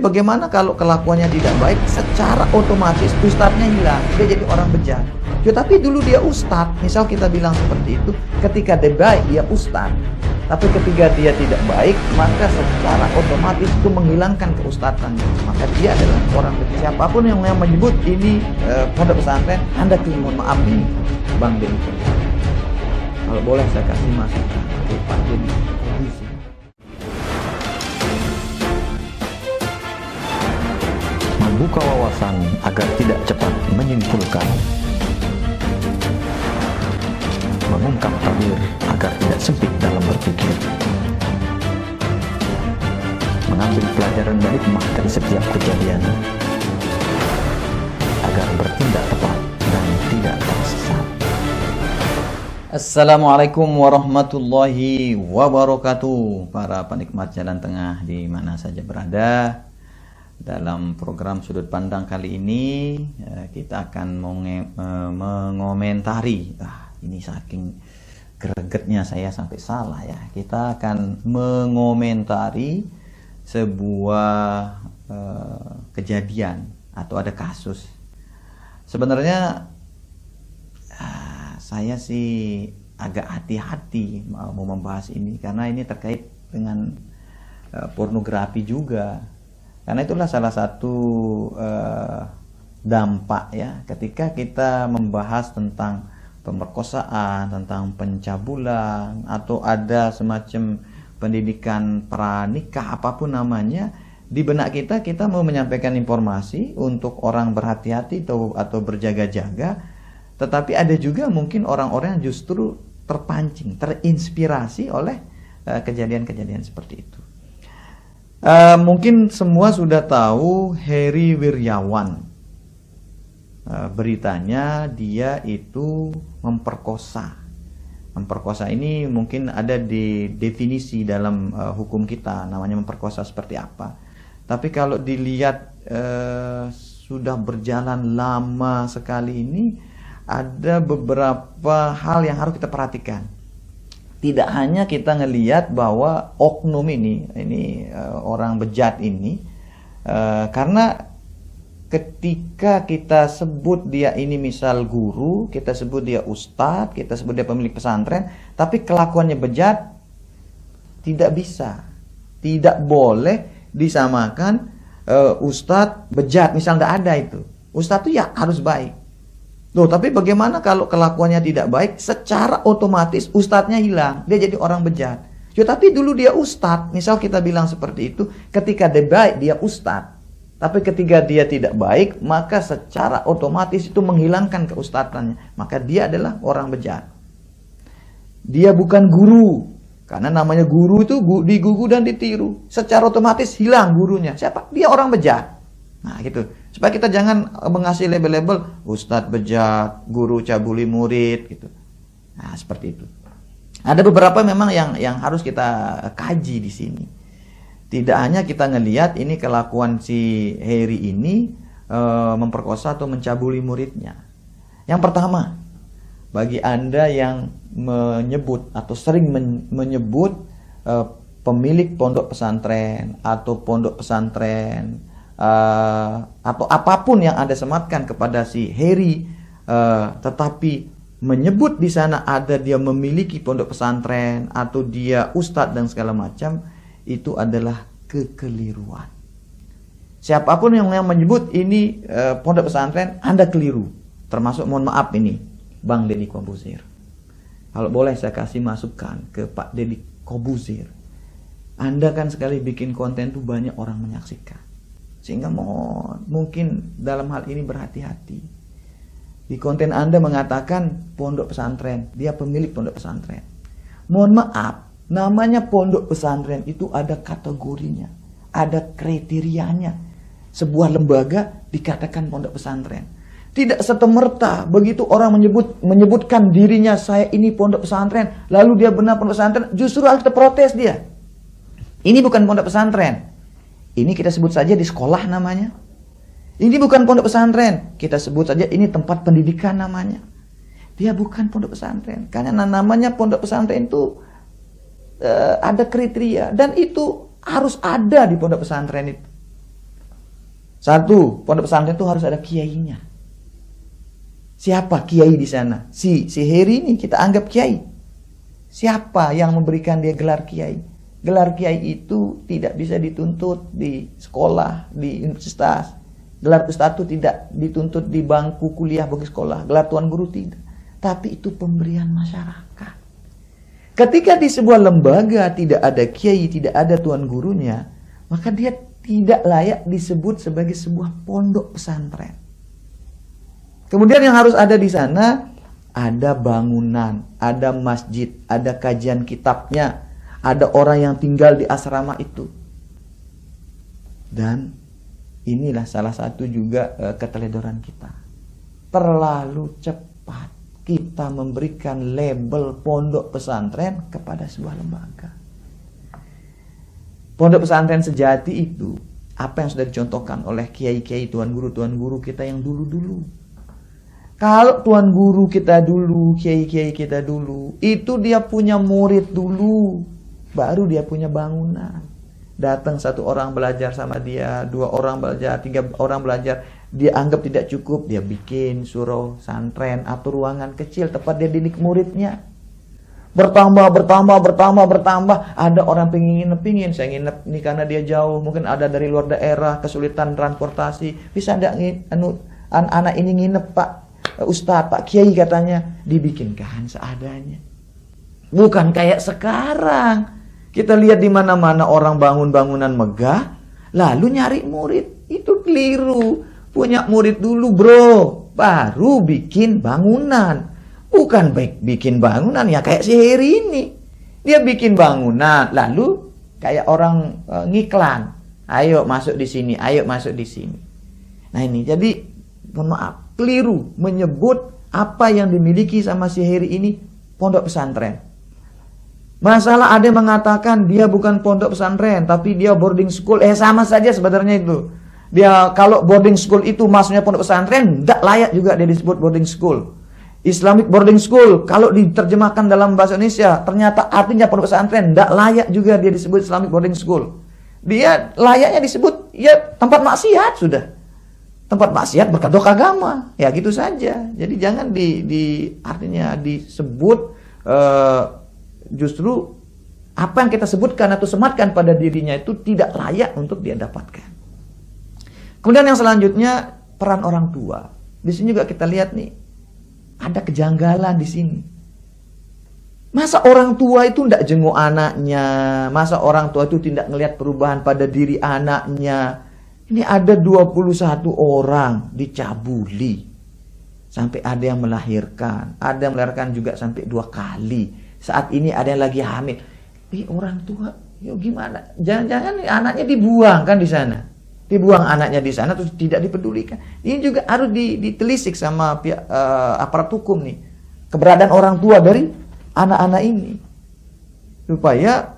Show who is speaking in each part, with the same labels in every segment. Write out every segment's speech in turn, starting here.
Speaker 1: bagaimana kalau kelakuannya tidak baik, secara otomatis ustadznya hilang, dia jadi orang bejat. Tapi dulu dia ustadz, misal kita bilang seperti itu, ketika dia baik dia ustadz, tapi ketika dia tidak baik, maka secara otomatis itu menghilangkan keustadsannya. Maka dia adalah orang bejat. Siapapun yang menyebut ini pondok pesantren, Anda mohon maaf nih, Bang Denny. Kalau boleh saya kasih masukan ke Pak Denny.
Speaker 2: Membuka wawasan agar tidak cepat menyimpulkan, mengungkap tabir agar tidak sempit dalam berpikir, mengambil pelajaran dan hikmah dari setiap kejadian agar bertindak tepat dan tidak tersesat.
Speaker 1: Assalamualaikum warahmatullahi wabarakatuh. Para penikmat jalan tengah di mana saja berada, dalam program Sudut Pandang kali ini kita akan mengomentari, ini saking gregetnya saya sampai salah ya, kita akan mengomentari sebuah kejadian atau ada kasus. Sebenarnya saya sih agak hati-hati mau membahas ini karena ini terkait dengan pornografi juga. Karena itulah salah satu dampak ya, ketika kita membahas tentang pemerkosaan, tentang pencabulan, atau ada semacam pendidikan pranikah apapun namanya, di benak kita mau menyampaikan informasi untuk orang berhati-hati atau berjaga-jaga, tetapi ada juga mungkin orang-orang yang justru terpancing, terinspirasi oleh kejadian-kejadian seperti itu. Mungkin semua sudah tahu Heri Wiryawan. Beritanya dia itu memperkosa. Memperkosa ini mungkin ada di definisi dalam hukum kita, namanya memperkosa seperti apa. Tapi kalau dilihat sudah berjalan lama sekali ini, ada beberapa hal yang harus kita perhatikan. Tidak hanya kita ngelihat bahwa oknum ini orang bejat ini, karena ketika kita sebut dia ini misal guru, kita sebut dia ustadz, kita sebut dia pemilik pesantren, tapi kelakuannya bejat, tidak bisa, tidak boleh disamakan ustadz bejat, misal nggak ada itu. Ustadz itu ya harus baik. Loh, tapi bagaimana kalau kelakuannya tidak baik, secara otomatis ustadznya hilang, dia jadi orang bejat. Tapi dulu dia ustadz, misal kita bilang seperti itu, ketika dia baik dia ustadz, tapi ketika dia tidak baik, maka secara otomatis itu menghilangkan keustadsannya, maka dia adalah orang bejat. Dia bukan guru, karena namanya guru itu digugu dan ditiru, secara otomatis hilang gurunya. Siapa? Dia orang bejat. Nah gitu, supaya kita jangan mengasih label-label ustadz bejat, guru cabuli murid gitu. Nah seperti itu. Ada beberapa memang yang harus kita kaji di sini. Tidak hanya kita ngelihat ini kelakuan si Heri ini memperkosa atau mencabuli muridnya. Yang pertama, bagi Anda yang menyebut atau sering menyebut pemilik pondok pesantren atau pondok pesantren, atau apapun yang Anda sematkan kepada si Heri, tetapi menyebut di sana ada dia memiliki pondok pesantren atau dia ustadz dan segala macam, itu adalah kekeliruan. Siapapun yang menyebut ini pondok pesantren, Anda keliru. Termasuk mohon maaf ini Bang Denny Kobuzir. Kalau boleh saya kasih masukan ke Pak Denny Kobuzir, Anda kan sekali bikin konten tuh banyak orang menyaksikan. Sehingga mungkin dalam hal ini berhati-hati. Di konten Anda mengatakan pondok pesantren, dia pemilik pondok pesantren. Mohon maaf, namanya pondok pesantren itu ada kategorinya, ada kriterianya. Sebuah lembaga dikatakan pondok pesantren. Tidak serta-merta begitu orang menyebutkan dirinya, saya ini pondok pesantren, lalu dia benar pondok pesantren, justru harus kita protes dia. Ini bukan pondok pesantren. Ini kita sebut saja di sekolah namanya. Ini bukan pondok pesantren. Kita sebut saja ini tempat pendidikan namanya. Dia bukan pondok pesantren. Karena namanya pondok pesantren itu ada kriteria. Dan itu harus ada di pondok pesantren itu. Satu, pondok pesantren itu harus ada kiainya. Siapa kiai di sana? Si Heri ini kita anggap kiai. Siapa yang memberikan dia gelar kiai? Gelar kiai itu tidak bisa dituntut di sekolah, di universitas. Gelar ustadz itu tidak dituntut di bangku kuliah, bangku sekolah. Gelar tuan guru tidak. Tapi itu pemberian masyarakat. Ketika di sebuah lembaga tidak ada kiai, tidak ada tuan gurunya, maka dia tidak layak disebut sebagai sebuah pondok pesantren. Kemudian yang harus ada di sana, ada bangunan, ada masjid, ada kajian kitabnya, ada orang yang tinggal di asrama itu. Dan inilah salah satu juga keteledoran kita. Terlalu cepat kita memberikan label pondok pesantren kepada sebuah lembaga. Pondok pesantren sejati itu apa yang sudah dicontohkan oleh kiai-kiai tuan guru kita yang dulu-dulu. Kalau tuan guru kita dulu, kiai-kiai kita dulu, itu dia punya murid dulu, baru dia punya bangunan. Datang satu orang belajar sama dia, 2 orang belajar, 3 orang belajar, dia anggap tidak cukup, dia bikin surau santren atau ruangan kecil tempat dia didik muridnya. Bertambah. Ada orang pingin, saya nginep nih karena dia jauh, mungkin ada dari luar daerah, kesulitan transportasi, bisa enggak anak ini nginep Pak Ustadz, Pak Kiai katanya, dibikinkan seadanya. Bukan kayak sekarang. Kita lihat di mana-mana orang bangun bangunan megah, lalu nyari murid. Itu keliru. Punya murid dulu bro, baru bikin bangunan. Bukan baik bikin bangunan ya kayak si Heri ini. Dia bikin bangunan, lalu kayak orang ngiklan. Ayo masuk di sini, ayo masuk di sini. Nah ini, jadi mohon maaf, keliru menyebut apa yang dimiliki sama si Heri ini pondok pesantren. Masalah ada yang mengatakan dia bukan pondok pesantren, tapi dia boarding school. Sama saja sebenarnya itu. Dia kalau boarding school itu maksudnya pondok pesantren, tidak layak juga dia disebut boarding school. Islamic boarding school, kalau diterjemahkan dalam bahasa Indonesia, ternyata artinya pondok pesantren, tidak layak juga dia disebut Islamic boarding school. Dia layaknya disebut ya tempat maksiat sudah. Tempat maksiat berkedok agama, ya gitu saja. Jadi jangan artinya disebut justru apa yang kita sebutkan atau sematkan pada dirinya itu tidak layak untuk dia dapatkan. Kemudian yang selanjutnya peran orang tua. Di sini juga kita lihat nih ada kejanggalan di sini. Masa orang tua itu tidak jenguk anaknya? Masa orang tua itu tidak melihat perubahan pada diri anaknya? Ini ada 21 orang dicabuli. Sampai ada yang melahirkan. Ada yang melahirkan juga sampai 2 kali. Saat ini ada yang lagi hamil. Orang tua, yuk gimana? Jangan-jangan anaknya dibuang kan di sana. Dibuang anaknya di sana terus tidak dipedulikan. Ini juga harus ditelisik sama pihak aparat hukum nih. Keberadaan orang tua dari anak-anak ini. Supaya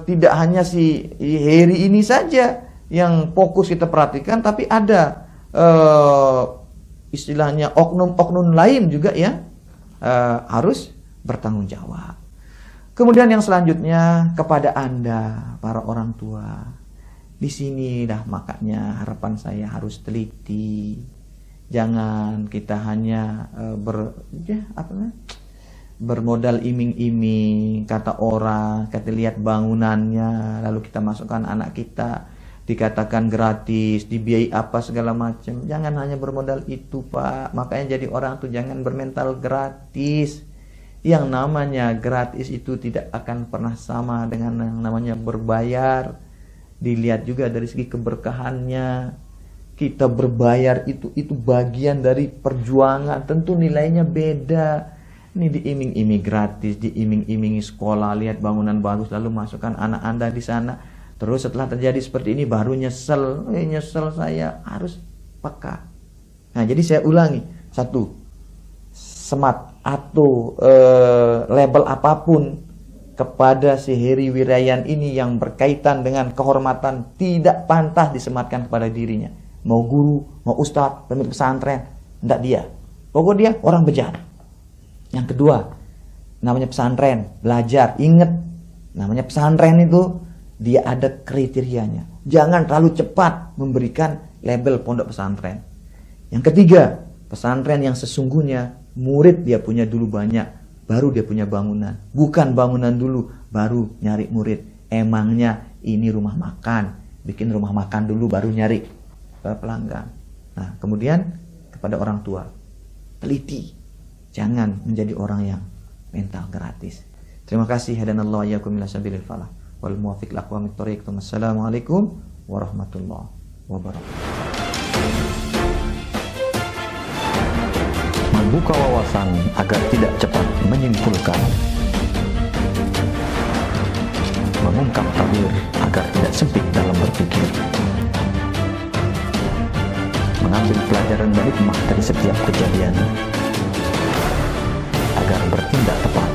Speaker 1: tidak hanya si Heri ini saja yang fokus kita perhatikan, tapi ada istilahnya oknum-oknum lain juga yang harus bertanggung jawab. Kemudian yang selanjutnya kepada Anda para orang tua. Di sini dah makanya harapan saya harus teliti. Jangan kita hanya bermodal iming-iming kata orang, kita lihat bangunannya, lalu kita masukkan anak kita, dikatakan gratis, dibiayai apa segala macam. Jangan hanya bermodal itu Pak. Makanya jadi orang tuh jangan bermental gratis. Yang namanya gratis itu tidak akan pernah sama dengan yang namanya berbayar. Dilihat juga dari segi keberkahannya. Kita berbayar itu bagian dari perjuangan. Tentu nilainya beda. Ini diiming-iming gratis, diiming-imingi sekolah, lihat bangunan bagus, lalu masukkan anak Anda di sana. Terus setelah terjadi seperti ini baru nyesel. Nyesel saya, harus peka. Nah, jadi saya ulangi. 1. Semat atau label apapun kepada si Heri Wirayan ini yang berkaitan dengan kehormatan tidak pantas disematkan kepada dirinya. Mau guru, mau ustadz, pemimpin pesantren, tidak dia. Pokoknya dia orang bejat. Yang kedua, namanya pesantren, belajar, ingat. Namanya pesantren itu dia ada kriterianya. Jangan terlalu cepat memberikan label pondok pesantren. Yang ketiga, pesantren yang sesungguhnya murid dia punya dulu banyak, baru dia punya bangunan. Bukan bangunan dulu, baru nyari murid. Emangnya ini rumah makan, bikin rumah makan dulu baru nyari pelanggan. Nah, kemudian kepada orang tua, teliti, jangan menjadi orang yang mental gratis. Terima kasih. Hadanallahu iyyakum ila sabilil falah wal muwaffiq liaqwamit thoriq. Wassalamualaikum warahmatullahi wabarakatuh.
Speaker 2: Membuka wawasan agar tidak cepat menyimpulkan. Mengungkap tabir agar tidak sempit dalam berpikir. Mengambil pelajaran dan hikmah dari setiap kejadian agar bertindak tepat.